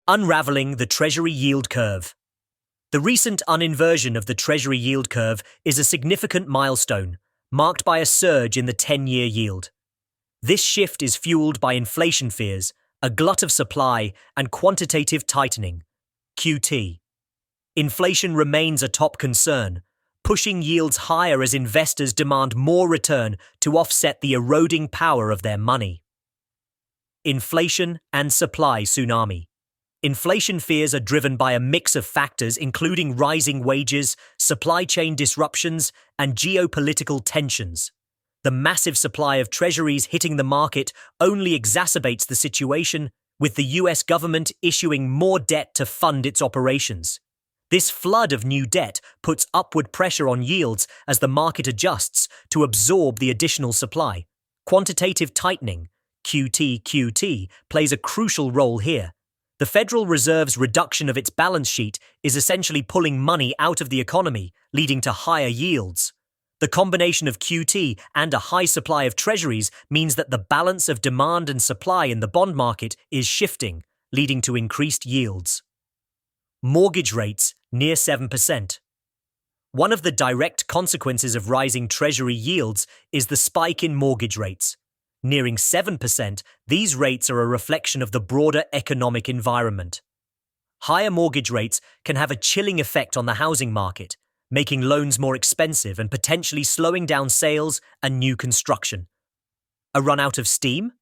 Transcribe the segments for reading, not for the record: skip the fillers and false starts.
Unraveling the Treasury yield curve. The recent uninversion of the Treasury yield curve is a significant milestone, marked by a surge in the 10-year yield. This shift is fueled by inflation fears, a glut of supply, and quantitative tightening, QT. Inflation remains a top concern, pushing yields higher as investors demand more return to offset the eroding power of their money. Inflation and supply tsunami. Inflation fears are driven by a mix of factors including rising wages, supply chain disruptions, and geopolitical tensions. The massive supply of treasuries hitting the market only exacerbates the situation, with the US government issuing more debt to fund its operations. This flood of new debt puts upward pressure on yields as the market adjusts to absorb the additional supply. Quantitative tightening, QT, plays a crucial role here. The Federal Reserve's reduction of its balance sheet is essentially pulling money out of the economy, leading to higher yields. The combination of QT and a high supply of treasuries means that the balance of demand and supply in the bond market is shifting, leading to increased yields. Mortgage rates near 7%. One of the direct consequences of rising treasury yields is the spike in mortgage rates. Nearing 7%, these rates are a reflection of the broader economic environment. Higher mortgage rates can have a chilling effect on the housing market, making loans more expensive and potentially slowing down sales and new construction. A run out of steam?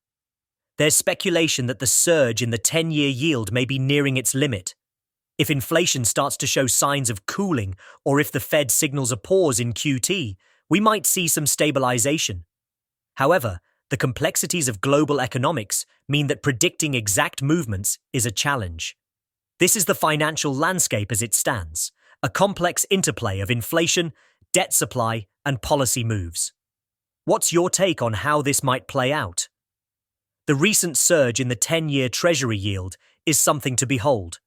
There's speculation that the surge in the 10-year yield may be nearing its limit. If inflation starts to show signs of cooling, or if the Fed signals a pause in QT, we might see some stabilization. However, the complexities of global economics mean that predicting exact movements is a challenge. This is the financial landscape as it stands, a complex interplay of inflation, debt supply, and policy moves. What's your take on how this might play out? The recent surge in the 10-year Treasury yield is something to behold.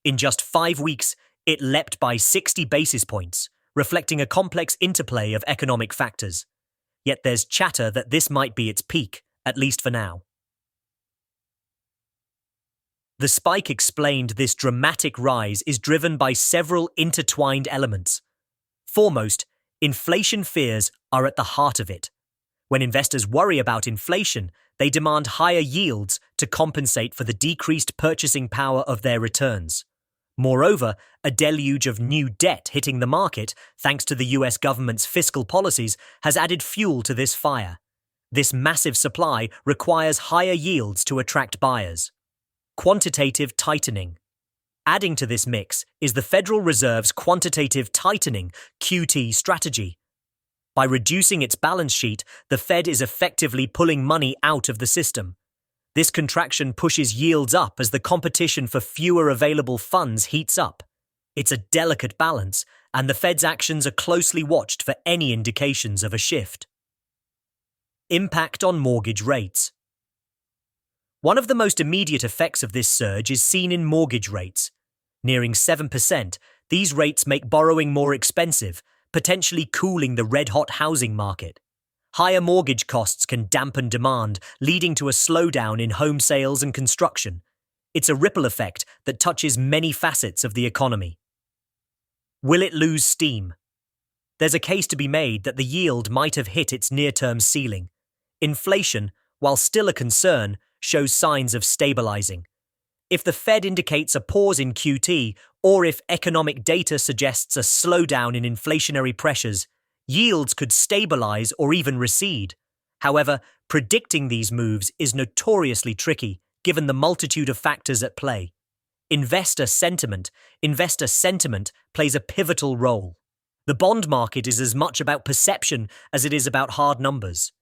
In just 5 weeks, it leapt by 60 basis points, reflecting a complex interplay of economic factors. Yet there's chatter that this might be its peak, at least for now. The spike explained this dramatic rise is driven by several intertwined elements. Foremost, inflation fears are at the heart of it. When investors worry about inflation, they demand higher yields to compensate for the decreased purchasing power of their returns. Moreover, a deluge of new debt hitting the market, thanks to the US government's fiscal policies, has added fuel to this fire. This massive supply requires higher yields to attract buyers. Quantitative tightening. Adding to this mix is the Federal Reserve's quantitative tightening (QT) strategy. By reducing its balance sheet, the Fed is effectively pulling money out of the system. This contraction pushes yields up as the competition for fewer available funds heats up. It's a delicate balance, and the Fed's actions are closely watched for any indications of a shift. Impact on mortgage rates. One of the most immediate effects of this surge is seen in mortgage rates. Nearing 7%, these rates make borrowing more expensive, potentially cooling the red-hot housing market. Higher mortgage costs can dampen demand, leading to a slowdown in home sales and construction. It's a ripple effect that touches many facets of the economy. Will it lose steam? There's a case to be made that the yield might have hit its near-term ceiling. Inflation, while still a concern, shows signs of stabilizing. If the Fed indicates a pause in QT, or if economic data suggests a slowdown in inflationary pressures, yields could stabilize or even recede. However, predicting these moves is notoriously tricky given the multitude of factors at play. Investor sentiment plays a pivotal role. The bond market is as much about perception as it is about hard numbers.